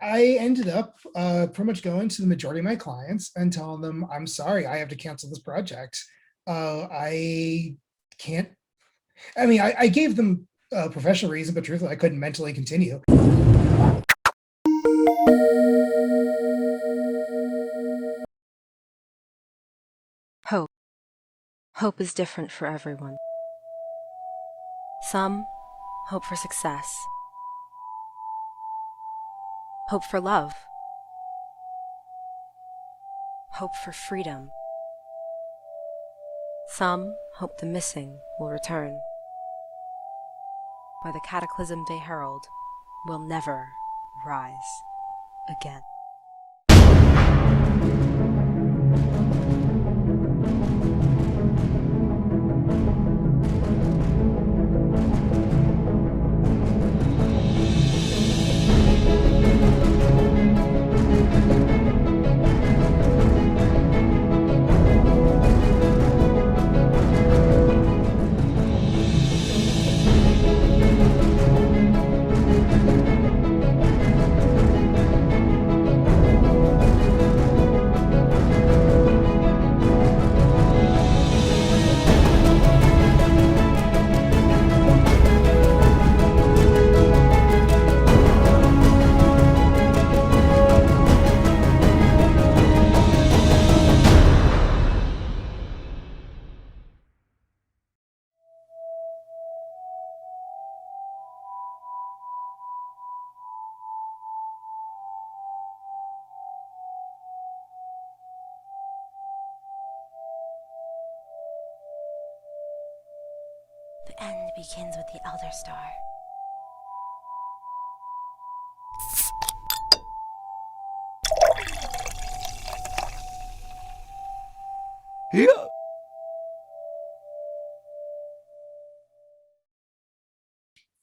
I ended up pretty much going to the majority of my clients and telling them, I'm sorry, I have to cancel this project. I can't, I mean, I gave them a professional reason, but truthfully, I couldn't mentally continue. Hope. Hope is different for everyone. Some hope for success, hope for love, hope for freedom. Some hope the missing will return, or the Cataclysm Day Herald will never rise again. The end begins with the Elder Star. Yeah.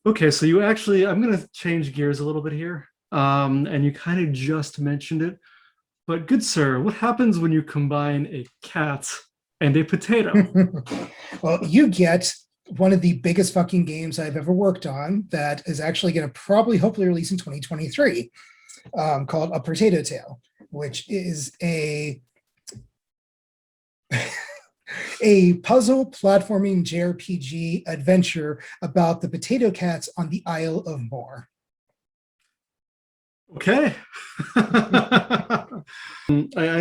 Okay, so you actually, I'm going to change gears a little bit here. And you kind of just mentioned it. But good sir, what happens when you combine a cat and a potato? Well, you get one of the biggest fucking games I've ever worked on that is actually going to probably hopefully release in 2023, called A Purrtato Tail, which is a a puzzle platforming JRPG adventure about the potato cats on the Isle of Moor. Okay. I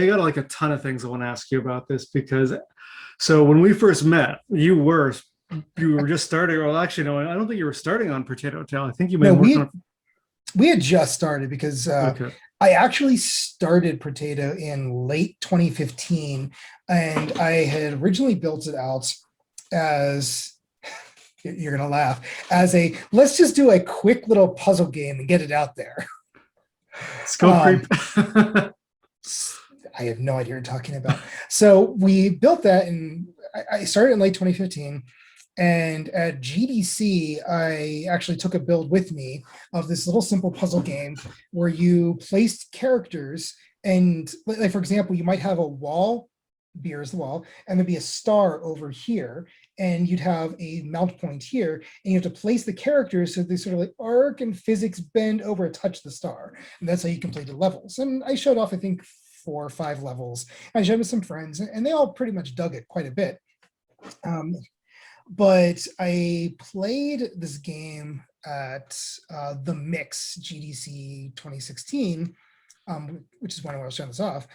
got like a ton of things I want to ask you about this because so when we first met, you were just starting. Well, actually, no, I don't think you were starting on Potato Tail. I think you may No, have worked on. we had just started because Okay. I actually started Purrtato in late 2015, and I had originally built it out as, you're gonna laugh, as a let's just do a quick little puzzle game and get it out there. Scope creep. I have no idea what you're talking about. So we built that, and I started in late 2015. And at GDC, I actually took a build with me of this little simple puzzle game where you placed characters, and like, for example, you might have a wall, beer is the wall, and there'd be a star over here, and you'd have a mount point here, and you have to place the characters so they sort of like arc and physics bend over and touch the star. And that's how you completed levels. And I showed off, I think, 4 or 5 levels. I showed with some friends, and they all pretty much dug it quite a bit. But I played this game at the Mix GDC 2016, which is when I was showing this off,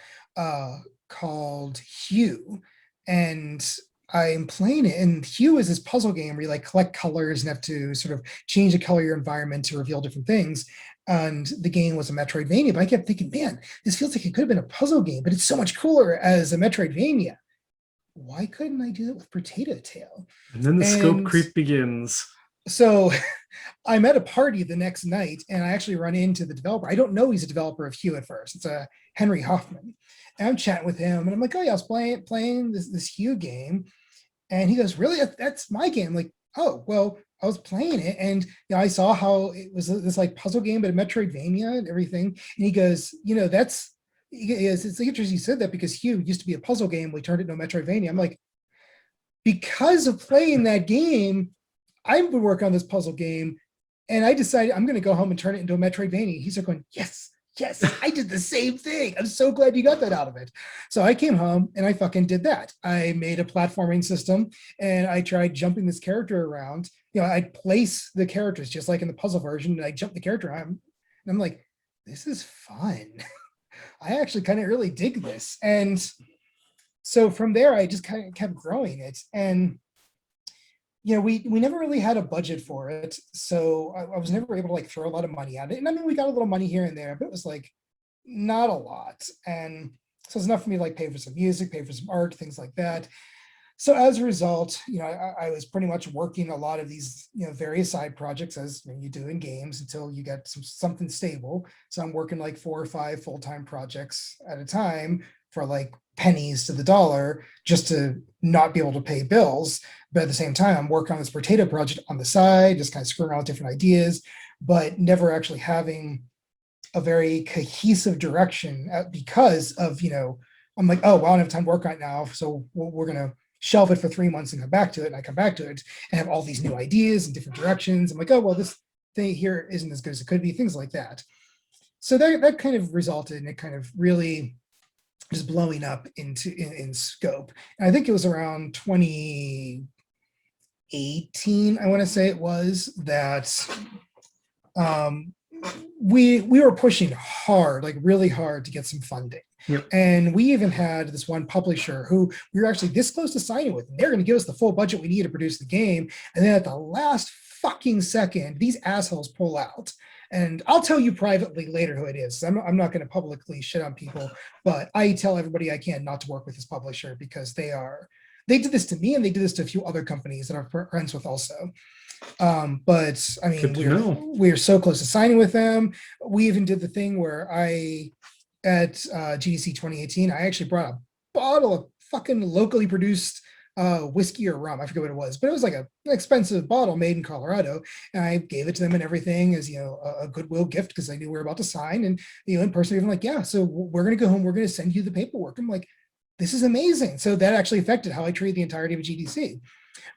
called Hue. And I'm playing it, and Hue is this puzzle game where you like collect colors and have to sort of change the color of your environment to reveal different things. And the game was a Metroidvania, but I kept thinking, man, this feels like it could have been a puzzle game, but it's so much cooler as a Metroidvania. Why couldn't I do that with Purrtato Tail? And then the scope And creep begins. so I'm at a party the next night, and I actually run into the developer. I don't know he's a developer of Hue at first. It's a Henry Hoffman. And I'm chatting with him, and I'm like, oh yeah, I was playing this Hue game. And he goes, really? That's my game. I'm like, oh, well, I was playing it, and I saw how it was this like puzzle game, but a Metroidvania and everything. And he goes, that's, it's interesting you said that, because Hue used to be a puzzle game. We turned it into a Metroidvania. I'm like, because of playing that game, I've been working on this puzzle game, and I decided I'm going to go home and turn it into a Metroidvania. He's like going, yes, yes, I did the same thing. I'm so glad you got that out of it. So I came home and I fucking did that. I made a platforming system and I tried jumping this character around. I'd place the characters just like in the puzzle version, and I jump the character around. And I'm like, this is fun. I actually kind of really dig this. And so from there, I just kind of kept growing it. And we never really had a budget for it, so I was never able to like throw a lot of money at it. And I mean, we got a little money here and there, but it was like not a lot. And so it's enough for me to like pay for some music, pay for some art, things like that. So as a result, I was pretty much working a lot of these, various side projects as you do in games until you get something stable. So I'm working like 4 or 5 full-time projects at a time for like pennies to the dollar just to not be able to pay bills. But at the same time, I'm working on this potato project on the side, just kind of screwing around with different ideas, but never actually having a very cohesive direction because of, I'm like, oh, well, I don't have time to work on it now. So we're going to shelve it for 3 months and come back to it. And I come back to it and have all these new ideas and different directions. I'm like, oh, well, this thing here isn't as good as it could be, things like that. So that kind of resulted in it kind of really just blowing up in scope. And I think it was around 2018, I want to say it was, that we were pushing hard, like really hard, to get some funding. Yep. And we even had this one publisher who we were actually this close to signing with, and they're going to give us the full budget we need to produce the game. And then at the last fucking second, these assholes pull out. And I'll tell you privately later who it is. I'm not going to publicly shit on people, but I tell everybody I can not to work with this publisher because they did this to me, and they did this to a few other companies that I'm friends with also. But I mean, we're so close to signing with them. We even did the thing where at GDC 2018, I actually brought a bottle of fucking locally produced whiskey or rum. I forget what it was, but it was like an expensive bottle made in Colorado. And I gave it to them and everything as, a goodwill gift because I knew we were about to sign. And, in person, even like, yeah, so we're going to go home. We're going to send you the paperwork. I'm like, this is amazing. So that actually affected how I treated the entirety of GDC.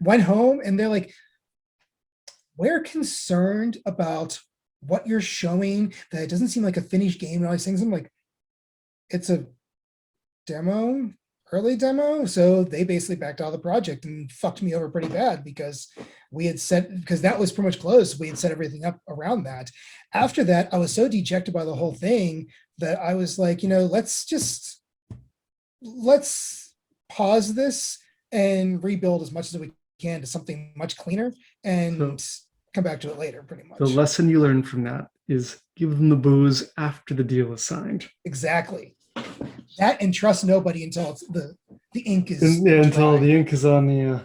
Went home and they're like, we're concerned about what you're showing, that it doesn't seem like a finished game and all these things. I'm like, it's a demo, early demo. So they basically backed out of the project and fucked me over pretty bad because because that was pretty much closed. We had set everything up around that. After that, I was so dejected by the whole thing that I was like, let's pause this and rebuild as much as we can to something much cleaner and come back to it later, pretty much. The lesson you learned from that is give them the booze after the deal is signed. Exactly. That, and trust nobody until the ink is until the ink is on the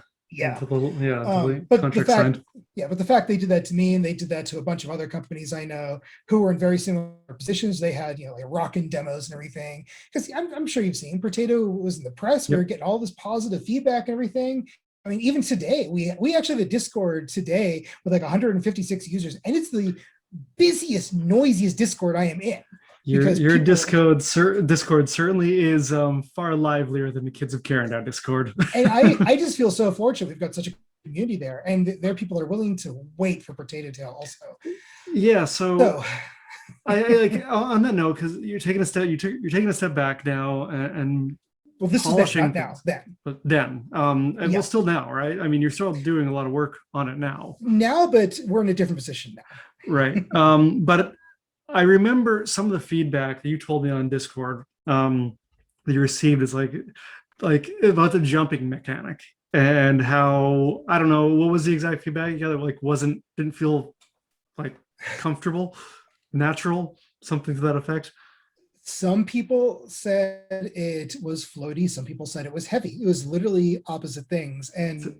but contract signed. Yeah, but the fact they did that to me, and they did that to a bunch of other companies I know who were in very similar positions. They had like rockin' demos and everything. Because I'm sure you've seen Purrtato was in the press. We were getting all this positive feedback and everything. I mean, even today, we actually have a Discord today with like 156 users, and it's the busiest, noisiest Discord I am in. Your Discord certainly is far livelier than the kids of Karendow Discord. And I just feel so fortunate we've got such a community there, and there are people that are willing to wait for Purrtato Tail also. Yeah, so I like on that note, because you're taking a step back now and well, this is not now, then. And well, still now, right? I mean, you're still doing a lot of work on it now. Now, but we're in a different position now. Right. But I remember some of the feedback that you told me on Discord that you received is like about the jumping mechanic and how, I don't know, what was the exact feedback you got? Like didn't feel like comfortable, natural, something to that effect. Some people said it was floaty. Some people said it was heavy. It was literally opposite things. And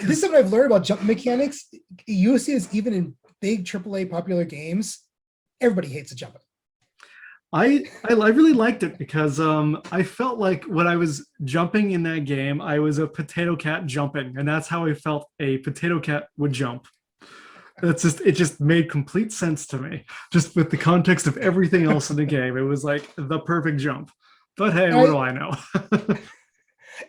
this is what I've learned about jump mechanics. You see this even in big AAA popular games. Everybody hates a jumping. I really liked it because I felt like when I was jumping in that game, I was a potato cat jumping, and that's how I felt a potato cat would jump. It just made complete sense to me, just with the context of everything else in the game. It was like the perfect jump. But hey, what do I know?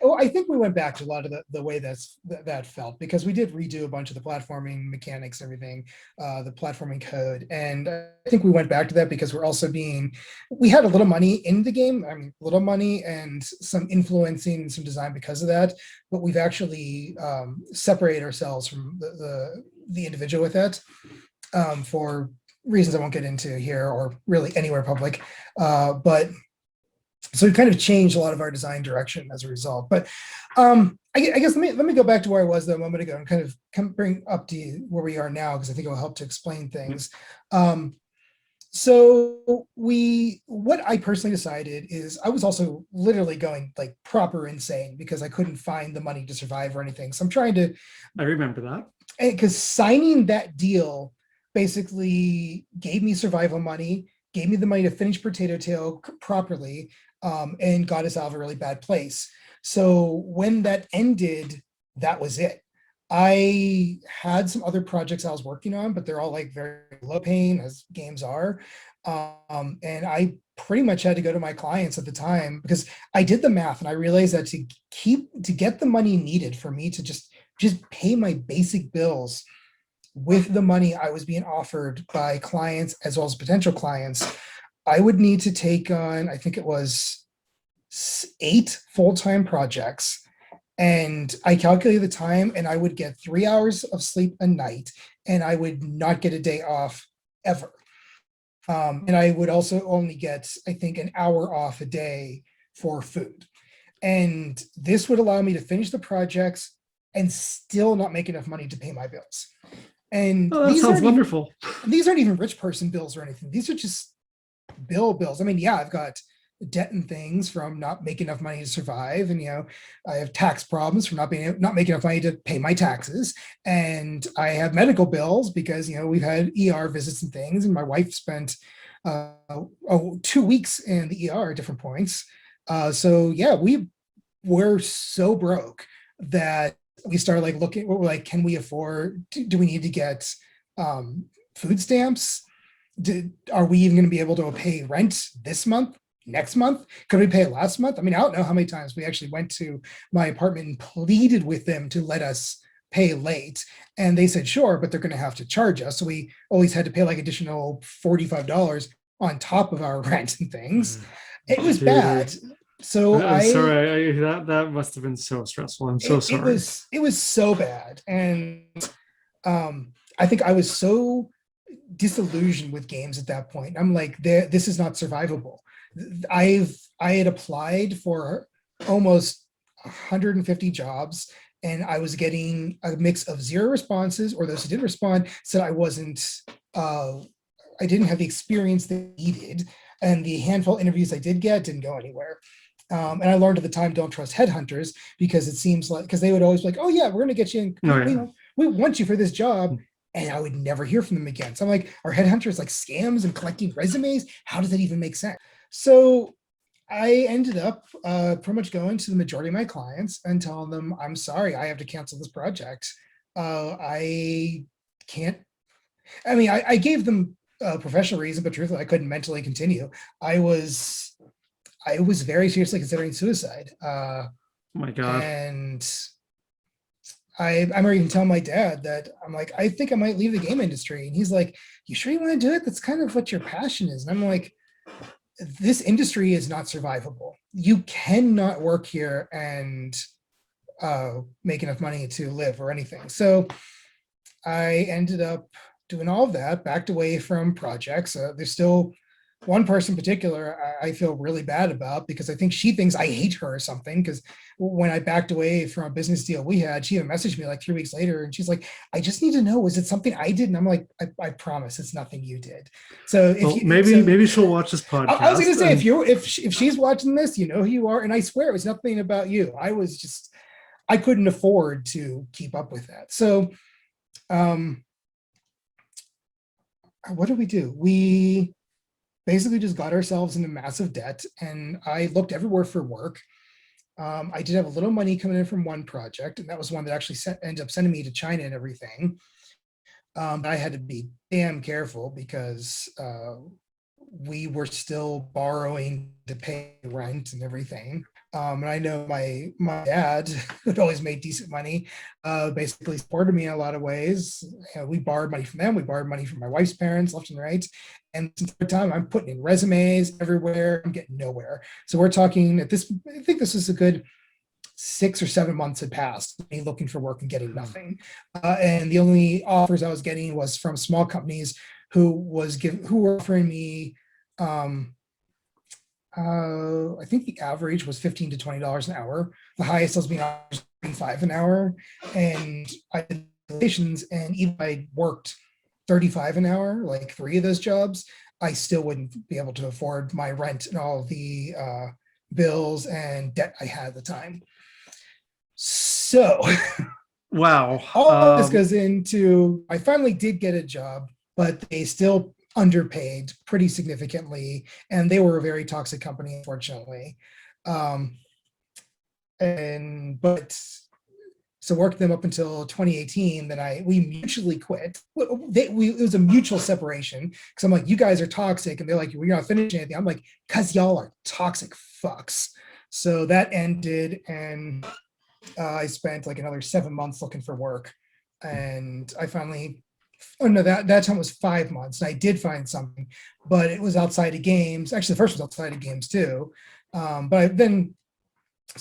Oh, I think we went back to a lot of the way that felt, because we did redo a bunch of the platforming mechanics, everything, the platforming code. And I think we went back to that because we had a little money in the game. I mean, little money and some influencing some design because of that. But we've actually separated ourselves from the individual with that for reasons I won't get into here or really anywhere public. But so we kind of changed a lot of our design direction as a result. But I guess let me go back to where I was though a moment ago and kind of bring up to where we are now, because I think it will help to explain things. So what I personally decided is I was also literally going like proper insane because I couldn't find the money to survive or anything. So I'm trying to, I remember that. because signing that deal basically gave me survival money, gave me the money to finish Purrtato Tail properly, and got us out of a really bad place. So when that ended, that was it. I had some other projects I was working on, but they're all like very low paying, as games are. And I pretty much had to go to my clients at the time because I did the math and I realized that to get the money needed for me to just pay my basic bills with the money I was being offered by clients as well as potential clients, I would need to take on, I think it was 8 full-time projects. And I calculated the time and I would get 3 hours of sleep a night and I would not get a day off ever. And I would also only get, I think, an hour off a day for food. And this would allow me to finish the projects and still not make enough money to pay my bills. And Oh, that sounds wonderful. These aren't even rich person bills or anything. These are just bills. I mean, yeah, I've got debt and things from not making enough money to survive, and I have tax problems from not making enough money to pay my taxes, and I have medical bills because we've had ER visits and things, and my wife spent 2 weeks in the ER at different points. So yeah, we were so broke that we started like looking. We're like, can we afford? Do we need to get food stamps? Are we even going to be able to pay rent this month? Next month? Could we pay it last month? I mean, I don't know how many times we actually went to my apartment and pleaded with them to let us pay late. And they said, sure, but they're going to have to charge us. So we always had to pay like additional $45 on top of our rent and things. It was bad. So sorry, that must have been so stressful. I'm so sorry. It was so bad. And I think I was so disillusioned with games at that point. I'm like, this is not survivable. I had applied for almost 150 jobs and I was getting a mix of 0 responses, or those who didn't respond said I didn't have the experience they needed, and the handful of interviews I did get didn't go anywhere. And I learned at the time, don't trust headhunters, because it seems like, because they would always be like, oh yeah, we're going to get you in. We want you for this job. And I would never hear from them again. So I'm like, are headhunters like scams and collecting resumes? How does that even make sense? So I ended up pretty much going to the majority of my clients and telling them, I'm sorry, I have to cancel this project. I can't. I mean, I gave them a professional reason, but truthfully, I couldn't mentally continue. I was very seriously considering suicide. Oh my God. And I remember even telling my dad that I'm like, I think I might leave the game industry. And he's like, you sure you want to do it? That's kind of what your passion is. And I'm like, this industry is not survivable. You cannot work here and make enough money to live or anything. So I ended up doing all of that, backed away from projects. There's still one person in particular I feel really bad about, because I think she thinks I hate her or something, because when I backed away from a business deal we had, she even messaged me like 3 weeks later and she's like, I just need to know, was it something I did? And I'm like, I promise it's nothing you did. So maybe she'll watch this podcast. I was gonna say, if she's watching this, you know who you are, and I swear it was nothing about you. I couldn't afford to keep up with that. So what did we do? We basically just got ourselves into massive debt, and I looked everywhere for work. I did have a little money coming in from one project, and that was one that actually ended up sending me to China and everything. But I had to be damn careful because we were still borrowing to pay rent and everything. And I know my dad, who'd always made decent money, basically supported me in a lot of ways. We borrowed money from them. We borrowed money from my wife's parents, left and right. And this entire time, I'm putting in resumes everywhere. I'm getting nowhere. So we're talking at this. I think this is a good 6 or 7 months had passed, me looking for work and getting nothing. And the only offers I was getting was from small companies who were offering me. I think the average was $15 to $20 an hour. The highest I was being offered was $35 an hour, and I did calculations, and even if I worked $35 an hour, like 3 of those jobs, I still wouldn't be able to afford my rent and all the bills and debt I had at the time. So Wow. all this goes into, I finally did get a job, but they still underpaid pretty significantly, and they were a very toxic company, unfortunately. So worked them up until 2018. Then we mutually quit. It was a mutual separation, because I'm like, you guys are toxic, and they're like, we're not finishing anything. I'm like, because y'all are toxic fucks. So that ended, and I spent like another 7 months looking for work, and I finally. Oh no, that time was 5 months. And I did find something, but it was outside of games. Actually, the first was outside of games too. So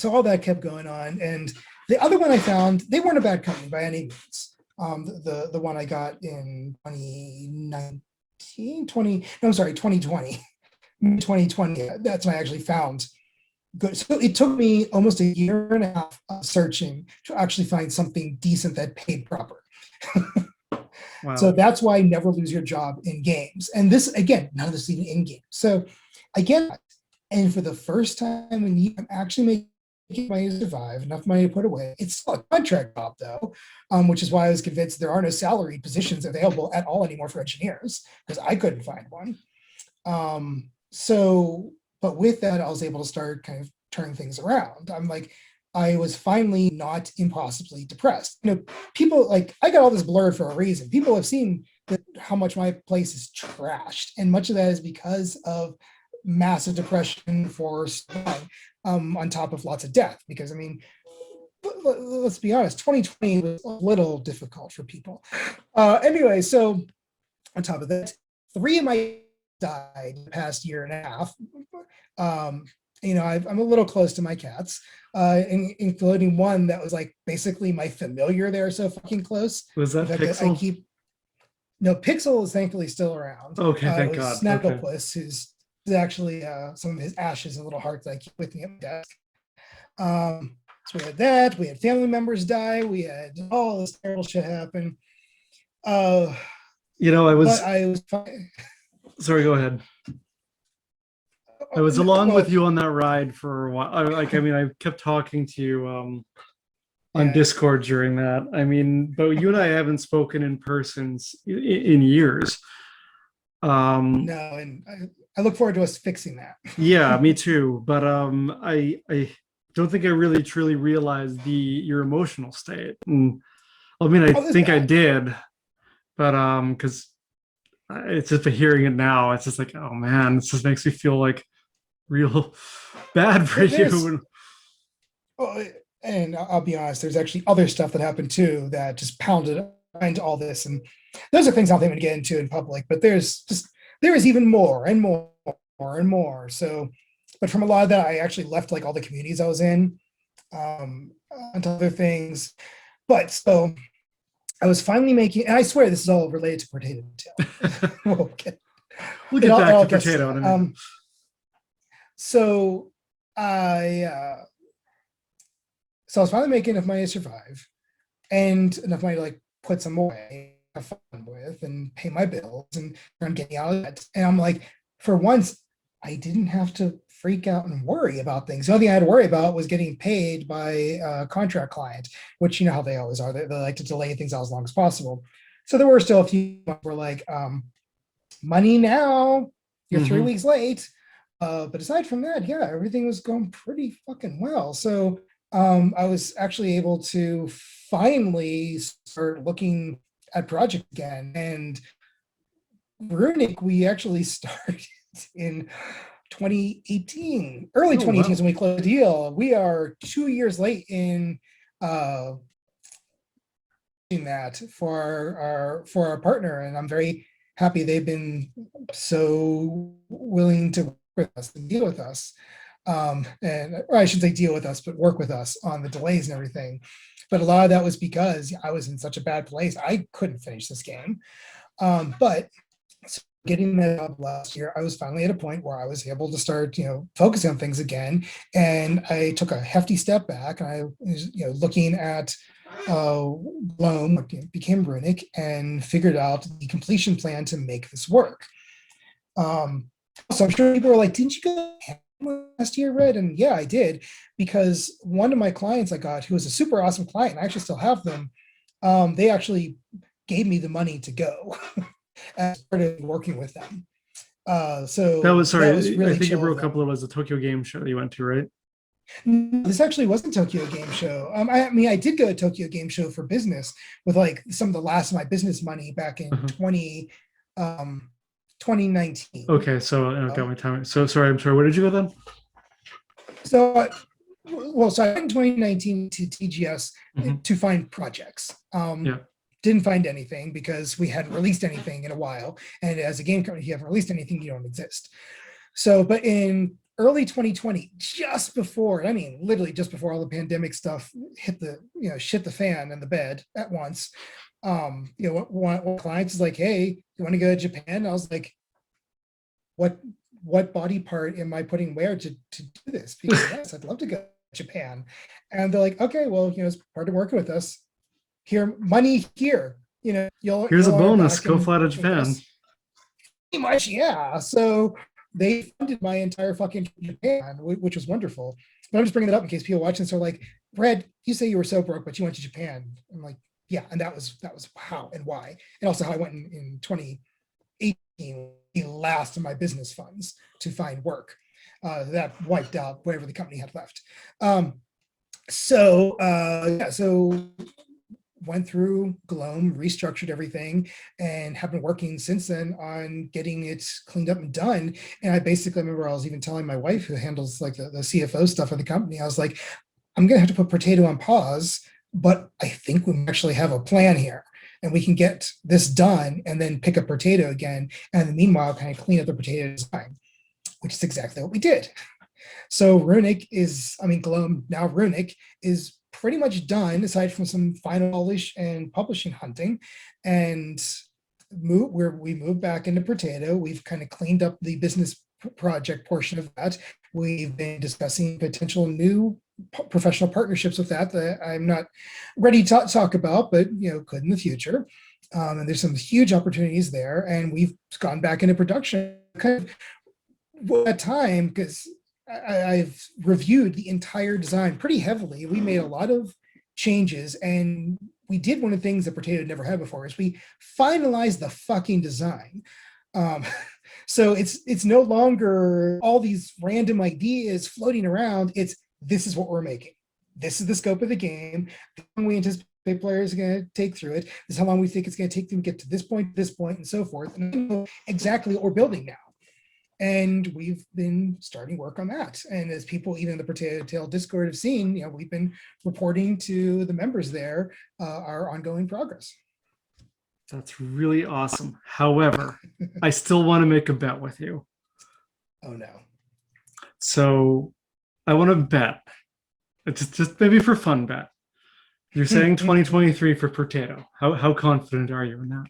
all that kept going on. And the other one I found, they weren't a bad company by any means. The one I got in 2020. That's when I actually found good. So it took me almost a year and a half of searching to actually find something decent that paid proper. Wow. So that's why never lose your job in games. And this, again, none of this even in game. So I get it. And for the first time when I'm actually making money to survive, enough money to put away, it's still a contract job though, which is why I was convinced there are no salaried positions available at all anymore for engineers, because I couldn't find one. But with that, I was able to start kind of turning things around. I was finally not impossibly depressed. People like, I got all this blurred for a reason. People have seen how much my place is trashed, and much of that is because of massive depression for on top of lots of death. Because let's be honest, 2020 was a little difficult for people. Anyway, so on top of that, 3 of my died in the past year and a half. I'm a little close to my cats, including one that was like basically my familiar. They're so fucking close. Was that Pixel? No, Pixel is thankfully still around. Okay, thank God. Snagglepuss, who's actually some of his ashes and little hearts that I keep with me at my desk. So we had that. We had family members die. We had all this terrible shit happen. I was fine. Sorry, go ahead. I was along with you on that ride for a while. I kept talking to you on Discord during that. But you and I haven't spoken in person in years. No, and I look forward to us fixing that. Yeah, me too. But I don't think I really truly realized your emotional state. And I think I did, but because it's just hearing it now, it's just like, oh man, it just makes me feel like real bad for you. And I'll be honest, there's actually other stuff that happened too that just pounded into all this, and those are things I'll even get into in public. But there is even more and more and more. So, but from a lot of that, I actually left like all the communities I was in, onto other things. But so I was finally making, and I swear this is all related to Purrtato Tail. We'll get back to Purrtato in a minute. So I was finally making enough money to survive, and enough money to like put some away, have fun with, and pay my bills, and I'm getting out of that. And I'm like, for once, I didn't have to freak out and worry about things. The only thing I had to worry about was getting paid by a contract client, which you know how they always are. They like to delay things out as long as possible. So there were still a few were like, money now, you're 3 weeks late. But aside from that, yeah, everything was going pretty fucking well. So I was actually able to finally start looking at project again. And Runic, we actually started in early Oh, 2018 wow. is when we closed the deal. We are 2 years late in that for our partner, and I'm very happy they've been so willing to work with us and deal with us. Or I should say deal with us, but work with us on the delays and everything. But a lot of that was because I was in such a bad place. I couldn't finish this game. But so getting that up last year, I was finally at a point where I was able to start, focusing on things again. And I took a hefty step back, and I was, looking at Loam, became Runic, and figured out the completion plan to make this work. So I'm sure people were like, "Didn't you go last year, Red?" And yeah, I did, because one of my clients I got, who was a super awesome client, and I actually still have them, they actually gave me the money to go and started working with them. So That was, sorry, that was I really think you chill. broke up a little. It was the Tokyo Game Show that you went to, right? This actually wasn't Tokyo Game Show. I mean, I did go to Tokyo Game Show for business with like some of the last of my business money back in 2019. Okay, so I got my time. So sorry, I'm sorry. Where did you go then? So, so I went in 2019 to TGS to find projects. Yeah. Didn't find anything because we hadn't released anything in a while. And as a game company, if you haven't released anything, you don't exist. So, but in early 2020, just before, I mean, literally just before all the pandemic stuff hit the, shit the fan and the bed at once, one client is like, "Hey, you want to go to Japan?" And I was like, what body part am I putting where to do this? Because yes, I'd love to go to Japan. And they're like, "Okay, well, it's part of working with us. Here, money here. Here's a bonus. Go fly to Japan." Pretty much, yeah. So they funded my entire fucking Japan, which was wonderful. But I'm just bringing it up in case people watching this are like, "Red, you say you were so broke, but you went to Japan." I'm like, "Yeah," and that was how and why, and also how I went in 2018, the last of my business funds to find work. That wiped out whatever the company had left. So went through Gloam, restructured everything, and have been working since then on getting it cleaned up and done. And I basically remember I was even telling my wife, who handles like the CFO stuff of the company, I was like, "I'm gonna have to put Purrtato on pause, but I think we actually have a plan here, and we can get this done and then pick up Purrtato again. And in the meanwhile, kind of clean up the Purrtato design," which is exactly what we did. So Gloam, now Runic, is pretty much done, aside from some final polish and publishing hunting. And we moved back into Purrtato. We've kind of cleaned up the business project portion of that. We've been discussing potential new professional partnerships with that I'm not ready to talk about, but could in the future. And there's some huge opportunities there. And we've gone back into production kind of at time, because I've reviewed the entire design pretty heavily. We made a lot of changes, and we did one of the things that Purrtato never had before, is we finalized the fucking design. So it's no longer all these random ideas floating around. This is what we're making. This is the scope of the game. We anticipate players are going to take through it. This is how long we think it's going to take them to get to this point, and so forth. And I know exactly what we're building now. And we've been starting work on that. And as people, even in the Purrtato Tail Discord, have seen, we've been reporting to the members there our ongoing progress. That's really awesome. However, I still want to make a bet with you. Oh no. So I want to bet. It's just maybe for fun bet. You're saying 2023 for Purrtato. How confident are you in that?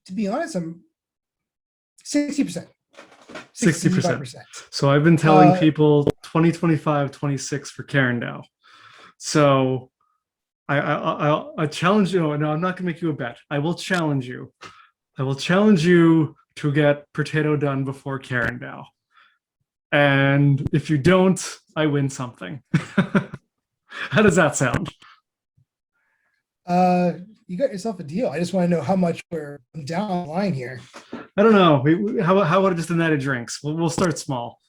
To be honest, I'm 60%. 60%. So I've been telling people 2025, 26 for Karendow. So I challenge you. No, I'm not going to make you a bet. I will challenge you. I will challenge you to get Purrtato done before Karendow. And if you don't, I win something. How does that sound? You got yourself a deal. I just want to know how much we're down the line here. I don't know. How about just a night of drinks? We'll start small.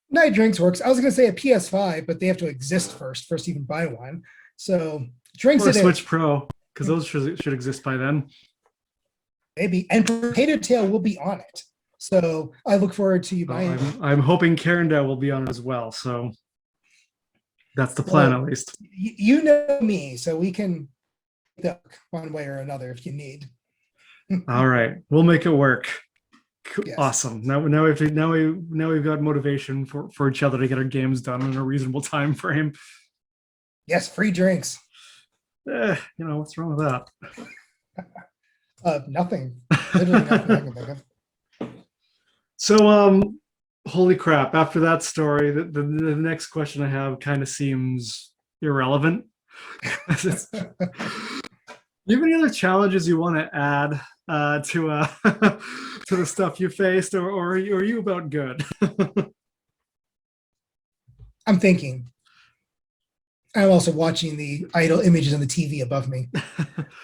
Night of drinks works. I was going to say a PS5, but they have to exist first to even buy one. So drinks or a it Switch is. Pro, because those should exist by then. Maybe. And Potato Tail will be on it. So I look forward to you buying it. I'm hoping Karendow will be on it as well. So that's the plan, at least. You know me, so we can duck one way or another if you need. All right, we'll make it work. Yes. Awesome. Now we've got motivation for each other to get our games done in a reasonable time frame. Yes, free drinks. What's wrong with that? Nothing. Literally nothing I can think of. So, holy crap! After that story, the next question I have kind of seems irrelevant. Do you have any other challenges you want to add to to the stuff you faced, or are you about good? I'm thinking. I'm also watching the idle images on the TV above me.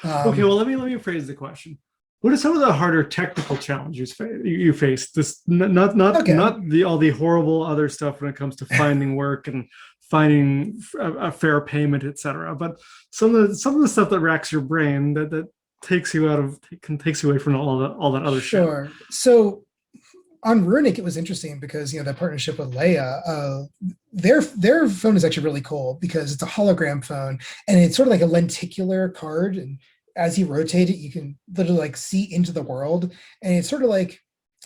Okay, well, let me phrase the question. What are some of the harder technical challenges you faced? This not all the horrible other stuff when it comes to finding work and finding a fair payment, etc. But some of the stuff that racks your brain that takes you away from all that other shit. Sure. So on Runic, it was interesting because that partnership with Leia, their phone is actually really cool because it's a hologram phone and it's sort of like a lenticular card, and as you rotate it, you can literally like see into the world. And it's sort of like,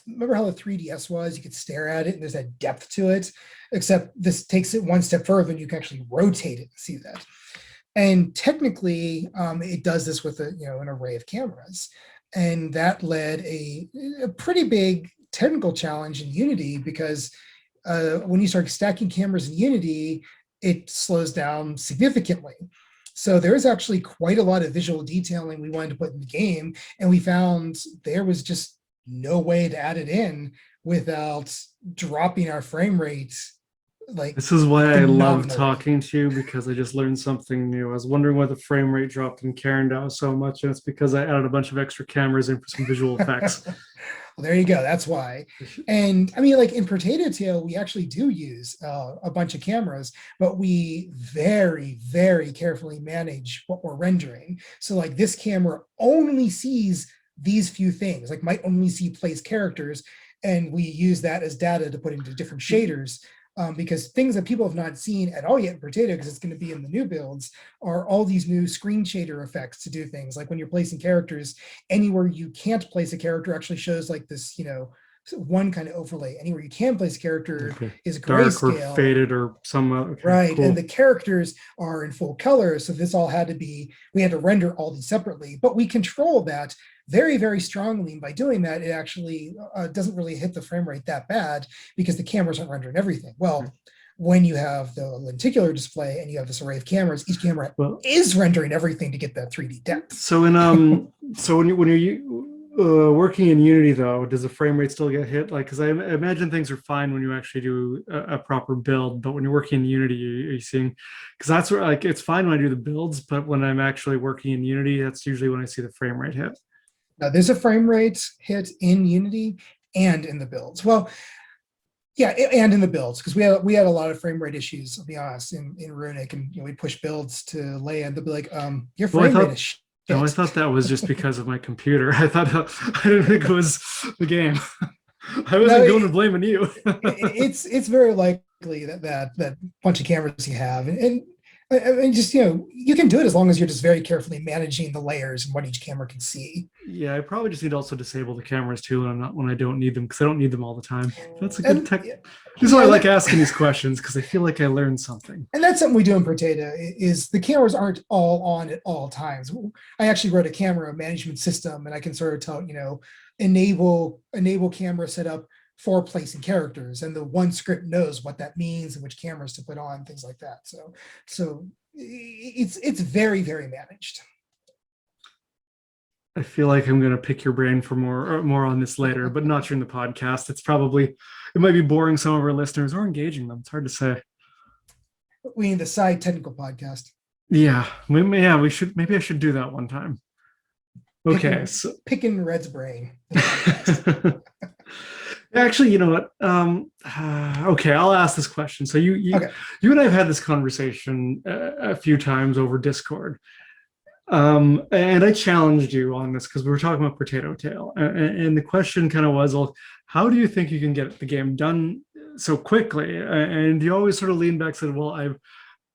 remember how the 3DS was? You could stare at it and there's that depth to it, except this takes it one step further and you can actually rotate it and see that. And technically, it does this with an array of cameras. And that led a pretty big technical challenge in Unity because when you start stacking cameras in Unity, it slows down significantly. So there is actually quite a lot of visual detailing we wanted to put in the game, and we found there was just no way to add it in without dropping our frame rate. Like, this is why I love talking to you, because I just learned something new. I was wondering why the frame rate dropped in Karendow so much, and it's because I added a bunch of extra cameras in for some visual effects. Well, there you go. That's why. And I mean, like in Potato Tail, we actually do use a bunch of cameras, but we very, very carefully manage what we're rendering. So like this camera only sees these few things, like might only see place characters. And we use that as data to put into different shaders. Because things that people have not seen at all yet in Potato, because it's going to be in the new builds, are all these new screen shader effects to do things. Like when you're placing characters, anywhere you can't place a character actually shows like this, one kind of overlay. Anywhere you can place a character is grayscale. Dark or faded or some other. Right. Cool. And the characters are in full color. So this all had to be, we had to render all these separately, but we control that very, very strongly. And by doing that, it actually doesn't really hit the frame rate that bad because the cameras aren't rendering everything. Well, when you have the lenticular display and you have this array of cameras, each camera is rendering everything to get that 3D depth. So when you're working in Unity, though, does the frame rate still get hit? Like, because I imagine things are fine when you actually do a proper build, but when you're working in Unity, are you seeing? Because that's where, like, it's fine when I do the builds, but when I'm actually working in Unity, that's usually when I see the frame rate hit. Now, there's a frame rate hit in Unity and in the builds. Well, yeah, and in the builds, because we had a lot of frame rate issues, I'll be honest, in Runic, and we'd push builds to Leia, and they'll be like, your frame rate is shit. No, I thought that was just because of my computer. I didn't think it was the game. I wasn't going to blaming you. It's very likely that bunch of cameras you have, and just you can do it as long as you're just very carefully managing the layers and what each camera can see. Yeah, I probably just need to also disable the cameras too when I don't need them, because I don't need them all the time. That's a good tech. This is why I like asking these questions, because I feel like I learned something. And that's something we do in Purrtato, is the cameras aren't all on at all times. I actually wrote a camera management system, and I can sort of tell, enable camera setup for placing characters, and the one script knows what that means and which cameras to put on, things like that. So it's very, very managed. I feel like I'm going to pick your brain for more on this later, but not during the podcast. It might be boring some of our listeners or engaging them. It's hard to say. We need the side technical podcast. Yeah, maybe I should do that one time. Okay, picking Red's brain. Actually, you know what? Okay, I'll ask this question. So you and I have had this conversation a few times over Discord. And I challenged you on this because we were talking about Potato Tail, and the question kind of was, well, how do you think you can get the game done so quickly? And you always sort of lean back and said, well,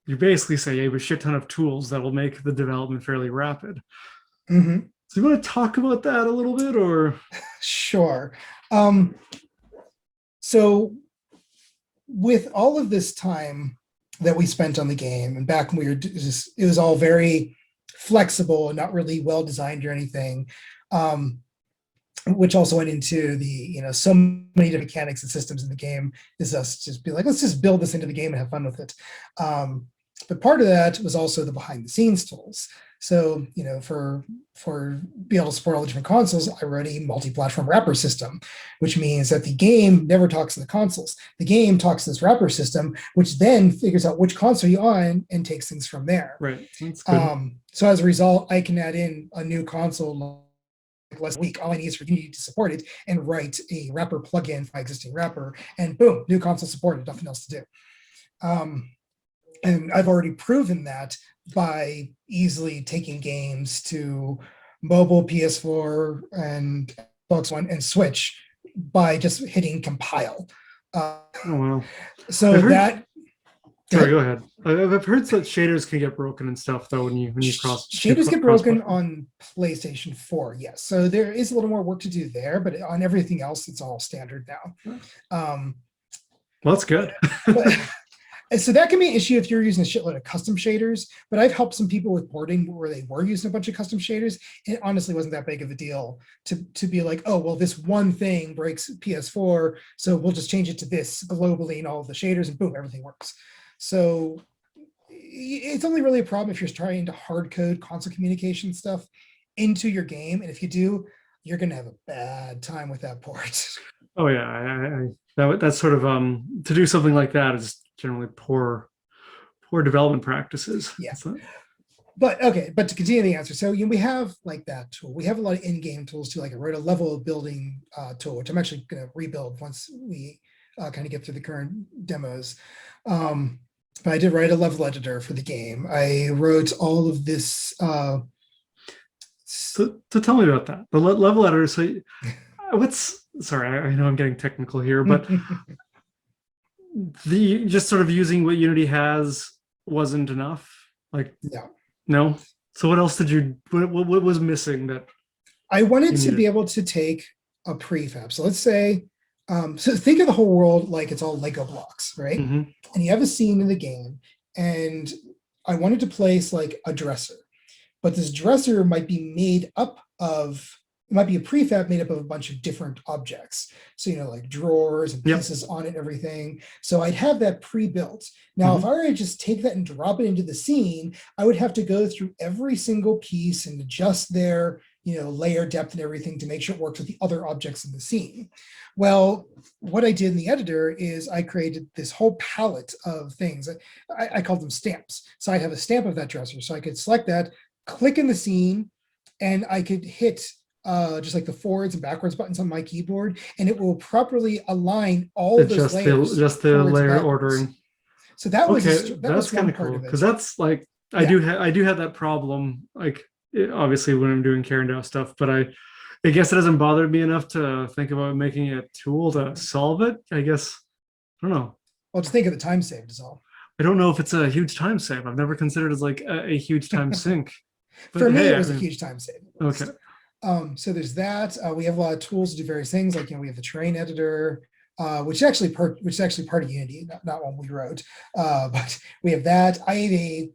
you basically say you have a shit ton of tools that will make the development fairly rapid. Mhm. So you want to talk about that a little bit, or? Sure. Um, so with all of this time that we spent on the game, and back when we were just, it was all very flexible and not really well designed or anything. Which also went into the, so many different mechanics and systems in the game, is us just be like, let's just build this into the game and have fun with it. But part of that was also the behind the scenes tools. So, for being able to support all the different consoles, I wrote a multi-platform wrapper system, which means that the game never talks to the consoles. The game talks to this wrapper system, which then figures out which console you're on and takes things from there. Right. That's good. So as a result, I can add in a new console less week. All I need is for Unity to support it and write a wrapper plugin for my existing wrapper, and boom, new console supported, nothing else to do. And I've already proven that by easily taking games to mobile, PS4, and Xbox One and Switch by just hitting compile. Oh, wow. So I've heard, that. sorry, go ahead. I've heard that shaders can get broken and stuff though when you cross. Shaders get broken on PlayStation 4, yes. So there is a little more work to do there, but on everything else, it's all standard now. Well, that's good. but, so that can be an issue if you're using a shitload of custom shaders, but I've helped some people with porting where they were using a bunch of custom shaders. It honestly wasn't that big of a deal to be like, oh, well, this one thing breaks PS4, so we'll just change it to this globally and all of the shaders, and boom, everything works. So it's only really a problem if you're trying to hard code console communication stuff into your game. And if you do, you're going to have a bad time with that port. Oh yeah. That's sort of, to do something like that is generally poor development practices. Yeah. But to continue the answer, so we have like that tool. We have a lot of in-game tools too. Like I wrote a level building tool, which I'm actually going to rebuild once we kind of get through the current demos. But I did write a level editor for the game. I wrote all of this. So tell me about that. The level editor. So sorry, I know I'm getting technical here, but just sort of using what Unity has wasn't enough. Like, no. So what else did you? What was missing that? I wanted to be able to take a prefab. So let's say. So think of the whole world like it's all Lego blocks, right? Mm-hmm. And you have a scene in the game, and I wanted to place like a dresser, but this dresser might be made up of, it might be a prefab made up of a bunch of different objects. So, like drawers and pieces on it and everything. So I'd have that pre-built. Now, if I were to just take that and drop it into the scene, I would have to go through every single piece and adjust their layer depth and everything to make sure it works with the other objects in the scene. Well, what I did in the editor is I created this whole palette of things. I called them stamps. So I'd have a stamp of that dresser. So I could select that, click in the scene, and I could hit just like the forwards and backwards buttons on my keyboard, and it will properly align all of those layers. Just the layer ordering. So that was that's kind of cool, because that's like I do have that problem. Like, obviously when I'm doing Karendow stuff, but I guess it doesn't bother me enough to think about making a tool to solve it. I guess I don't know. Well, just think of the time saved is all. I don't know if it's a huge time save. I've never considered it as like a huge time sink. But for me, it was a huge time save. Okay. So there's that. We have a lot of tools to do various things. Like we have the terrain editor, which is actually part of Unity, not one we wrote. But we have that. I have a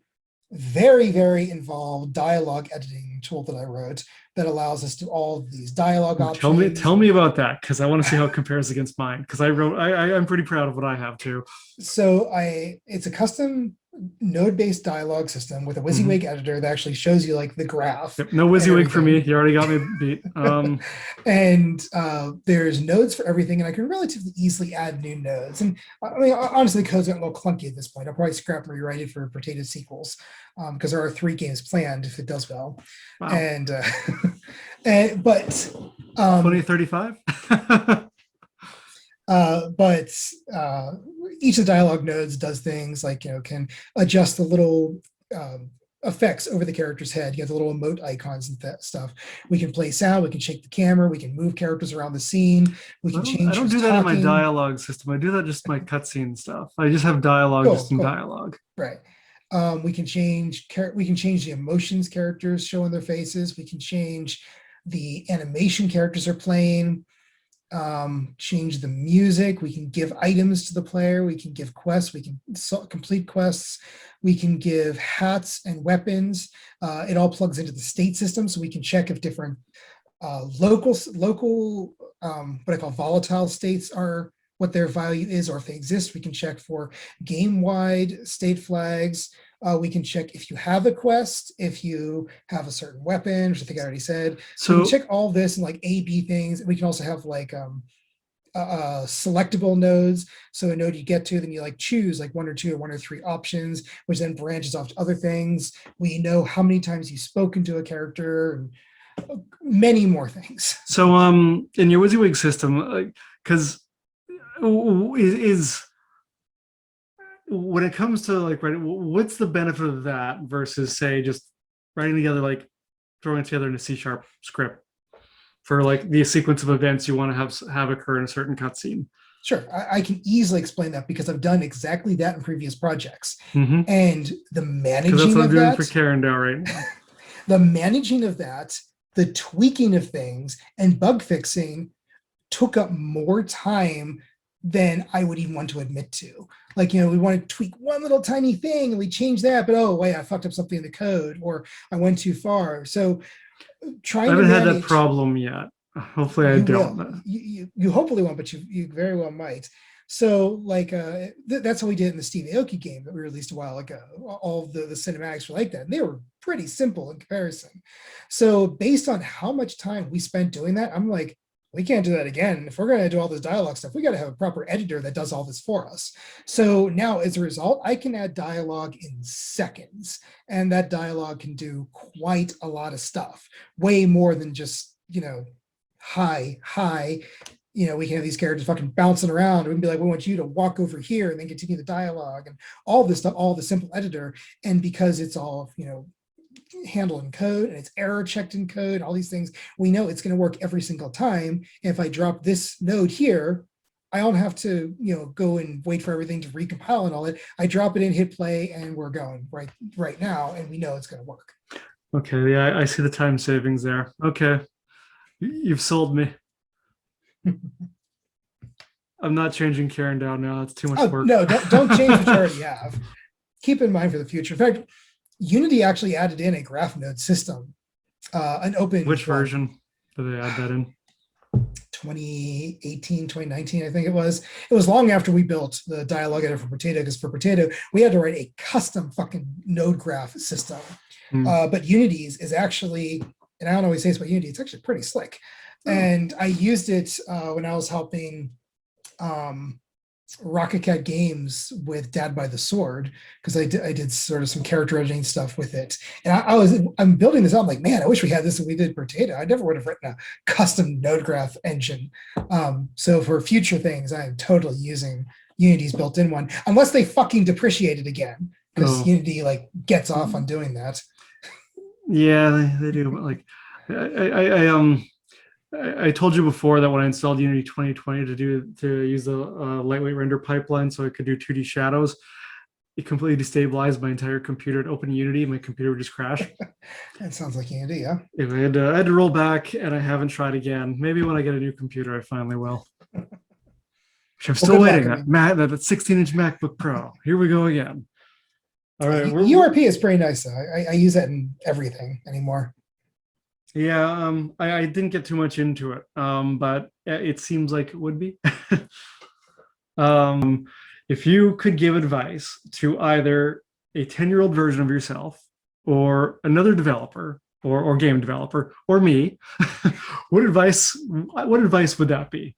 very, very involved dialogue editing tool that I wrote that allows us to do all of these dialogue options. Tell me about that, because I want to see how it compares against mine, because I'm pretty proud of what I have too. So it's a custom node-based dialogue system with a WYSIWYG editor that actually shows you like the graph. Yep, no WYSIWYG for me. You already got me beat. And there's nodes for everything, and I can relatively easily add new nodes. And I mean, honestly, the code's gotten a little clunky at this point. I'll probably scrap and rewrite it for Purrtato sequels, because there are 3 games planned if it does well. Wow. But 2035. But each of the dialogue nodes does things like can adjust the little effects over the character's head. You have the little emote icons and stuff. We can play sound. We can shake the camera. We can move characters around the scene. We can change I don't who's do that in my talking. dialogue system. I do that just my cutscene stuff. I just have dialogue just in Cool. dialogue. Right. We can change the emotions characters show in their faces. We can change the animation characters are playing. Change the music. We can give items to the player. We can give quests. We can complete quests. We can give hats and weapons. It all plugs into the state system, so we can check if different local what I call volatile states are, what their value is, or if they exist. We can check for game-wide state flags. We can check if you have a quest, if you have a certain weapon, which I think I already said. So we can check all this and like A/B things. We can also have like selectable nodes. So a node you get to, then you like choose like 1 or 2 or 1 or 3 options, which then branches off to other things. We know how many times you've spoken to a character and many more things. So in your WYSIWYG system, because is when it comes to like writing, what's the benefit of that versus say just writing together, like throwing it together in a C# script for like the sequence of events you want to have occur in a certain cutscene? Sure, I can easily explain that because I've done exactly that in previous projects. Mm-hmm. And the managing that's what of I'm doing that, for Karendow right now. The managing of that, the tweaking of things, and bug fixing took up more time than I would even want to admit to. Like, we want to tweak one little tiny thing and we change that, but oh wait, I fucked up something in the code, or I went too far. So I haven't had that problem yet. Hopefully I don't. You hopefully won't, but you very well might. So like that's how we did it in the Steve Aoki game that we released a while ago. All of the cinematics were like that, and they were pretty simple in comparison. So based on how much time we spent doing that, I'm like, we can't do that again. If we're going to do all this dialogue stuff, we got to have a proper editor that does all this for us. So now as a result, I can add dialogue in seconds, and that dialogue can do quite a lot of stuff, way more than just, hi. We can have these characters fucking bouncing around. We can be like, we want you to walk over here and then continue the dialogue and all this stuff, all the simple editor. And because it's all, handled in code and it's error checked in code, all these things, we know it's going to work every single time. And if I drop this node here, I don't have to, go and wait for everything to recompile and all that. I drop it in, hit play, and we're going right now, and we know it's going to work. Okay, yeah, I see the time savings there. Okay, you've sold me. I'm not changing Karendow now. That's too much work. No, don't change what you already have. Keep in mind for the future. In fact, Unity actually added in a graph node system, an open. Which version did they add that in? 2018, 2019, I think it was. It was long after we built the dialogue editor for Purrtato, because for Purrtato, we had to write a custom fucking node graph system. But Unity's is actually, and I don't always say this about Unity, it's actually pretty slick. And I used it when I was helping Rocket Cat Games with Dad by the Sword, because I did sort of some character editing stuff with it. And I'm building this out. I'm like, man, I wish we had this when we did Purrtato. I never would have written a custom node graph engine. So for future things, I am totally using Unity's built-in one, unless they fucking depreciate it again, because Unity like gets off on doing that. Yeah, they do. But like, I told you before that when I installed Unity 2020 to use the lightweight render pipeline so I could do 2D shadows, it completely destabilized my entire computer. It opened Unity, my computer would just crash. That sounds like Unity, yeah. I had to roll back, and I haven't tried again. Maybe when I get a new computer, I finally will. Which I'm still waiting. That 16-inch MacBook Pro. Here we go again. All right. URP is pretty nice, though. I use that in everything anymore. Yeah, I didn't get too much into it, but it seems like it would be. If you could give advice to either a 10-year-old version of yourself or another developer or game developer or me, what advice would that be?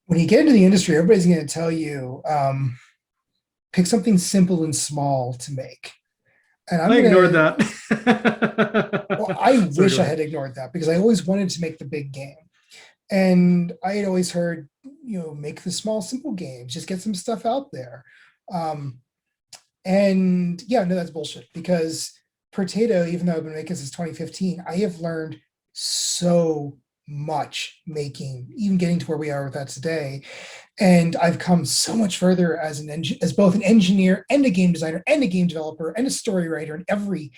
When you get into the industry, everybody's going to tell you, pick something simple and small to make. And I ignored that. Well, I wish I had ignored that, because I always wanted to make the big game. And I had always heard, make the small, simple games, just get some stuff out there. And yeah, no, that's bullshit, because Purrtato, even though I've been making since 2015, I have learned so much making, even getting to where we are with that today. And I've come so much further as as both an engineer and a game designer and a game developer and a story writer in every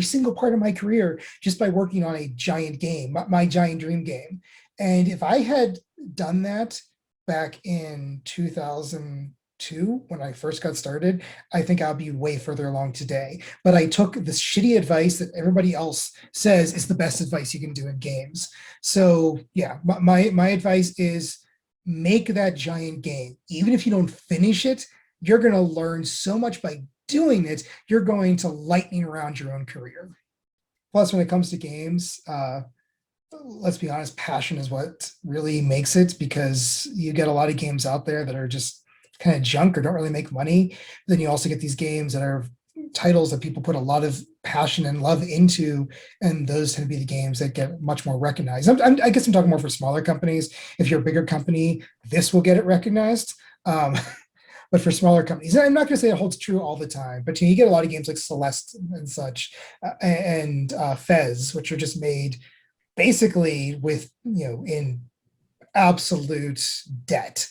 single part of my career, just by working on a giant game, my giant dream game. And if I had done that back in 2002 when I first got started, I think I'll be way further along today. But I took this shitty advice that everybody else says is the best advice you can do in games. So yeah, my advice is make that giant game. Even if you don't finish it, you're going to learn so much by doing it. You're going to lightning around your own career. Plus, when it comes to games, let's be honest, passion is what really makes it, because you get a lot of games out there that are just kind of junk or don't really make money. Then you also get these games that are titles that people put a lot of passion and love into, and those tend to be the games that get much more recognized. I guess I'm talking more for smaller companies. If you're a bigger company, this will get it recognized. But for smaller companies, and I'm not going to say it holds true all the time, but you get a lot of games like Celeste and such, and Fez, which are just made basically with, in absolute debt.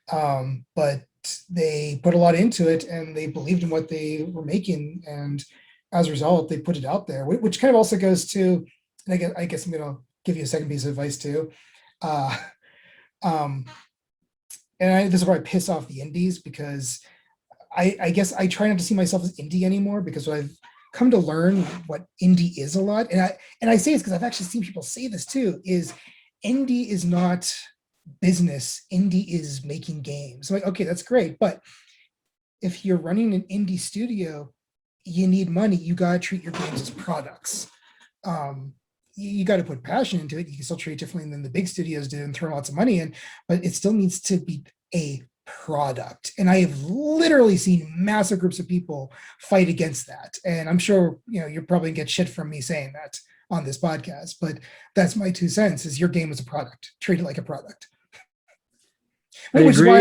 But they put a lot into it, and they believed in what they were making, and as a result, they put it out there, which kind of also goes to, and I guess I'm going to give you a second piece of advice too. This is where I piss off the indies, because I guess I try not to see myself as indie anymore, because what I've come to learn what indie is a lot, and I say it's because I've actually seen people say this too, is indie is not business. Indie is making games. I'm like, okay, that's great, but if you're running an indie studio, you need money. You got to treat your games as products. You got to put passion into it. You can still treat it differently than the big studios do and throw lots of money in, but it still needs to be a product. And I have literally seen massive groups of people fight against that. And I'm sure, you're probably gonna get shit from me saying that on this podcast, but that's my 2 cents, is your game is a product. Treat it like a product. I agree.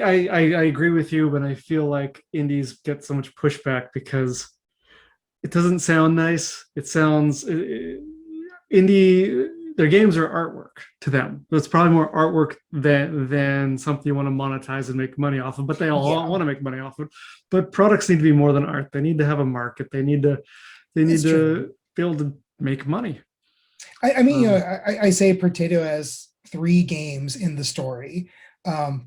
I agree with you, but I feel like indies get so much pushback because it doesn't sound nice. It sounds indie. Their games are artwork to them. It's probably more artwork than something you want to monetize and make money off of. But they all want to make money off of it. But products need to be more than art. They need to have a market. They need to be able to make money. I say Purrtato has 3 games in the story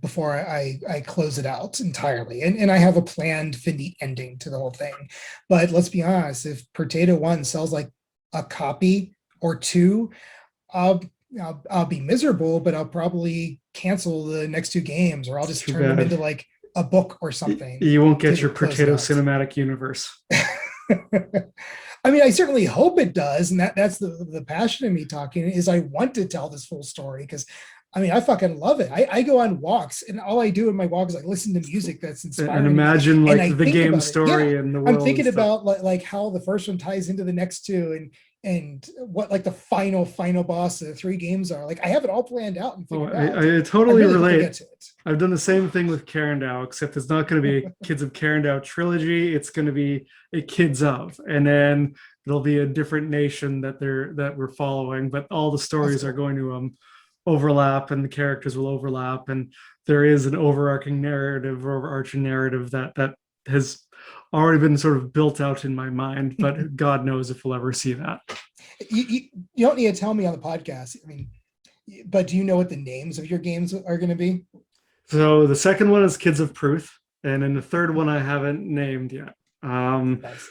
before I close it out entirely. And I have a planned finite ending to the whole thing. But let's be honest, if Purrtato 1 sells like a copy or 2, I'll be miserable, but I'll probably cancel the next 2 games, or I'll just turn them into like a book or something. You won't get your Purrtato cinematic universe. I mean, I certainly hope it does, and that's the passion in me talking, is I want to tell this full story, because I fucking love it. I go on walks, and all I do in my walk is like listen to music that's inspiring. And imagine like the game story and the world. I'm thinking about like how the first one ties into the next 2, and what like the final boss of the 3 games are. Like I have it all planned out and figured out. I totally relate. I've done the same thing with Karendow, except it's not going to be a Kids of Karendow trilogy. It's going to be a Kids of, and then it'll be a different nation that we're following, but all the stories are going to overlap, and the characters will overlap, and there is an overarching narrative that has already been sort of built out in my mind, but God knows if we'll ever see that. You don't need to tell me on the podcast. But do you know what the names of your games are going to be? So the second one is Kids of Pruth, and then the third one I haven't named yet. Nice.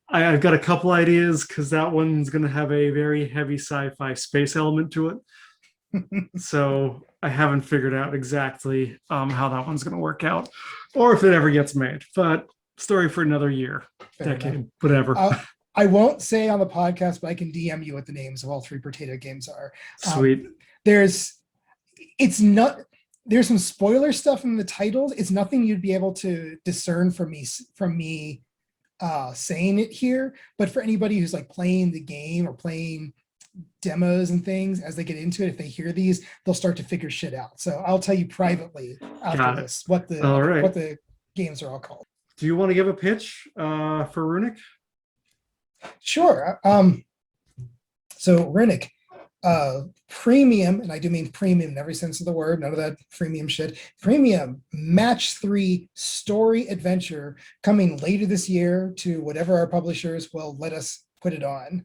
I've got a couple ideas, because that one's going to have a very heavy sci-fi space element to it. So I haven't figured out exactly how that one's going to work out, or if it ever gets made. But story for another year, decade, whatever. I won't say on the podcast, but I can DM you what the names of all 3 Purrtato games are. Sweet. There's some spoiler stuff in the titles. It's nothing you'd be able to discern from me saying it here. But for anybody who's like playing the game or playing demos and things, as they get into it, if they hear these, they'll start to figure shit out. So I'll tell you privately after this what the games are all called. do you want to give a pitch for Runic? Sure. So Runic, premium, and I do mean premium in every sense of the word, none of that freemium shit. Premium match 3 story adventure coming later this year to whatever our publishers will let us put it on.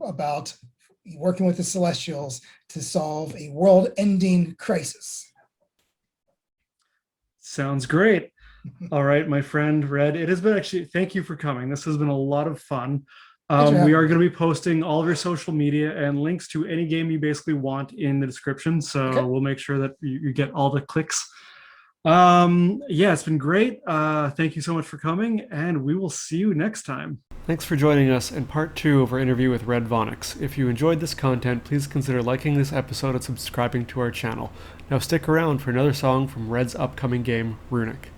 About working with the Celestials to solve a world-ending crisis. Sounds great. All right, my friend Red, it has been actually, thank you for coming. This has been a lot of fun. We are going to be posting all of your social media and links to any game you basically want in the description. So Okay. we'll make sure that you get all the clicks. Yeah, it's been great. Thank you so much for coming, and we will see you next time. Thanks for joining us in part 2 of our interview with Red Vonix. If you enjoyed this content, please consider liking this episode and subscribing to our channel. Now stick around for another song from Red's upcoming game, Runic.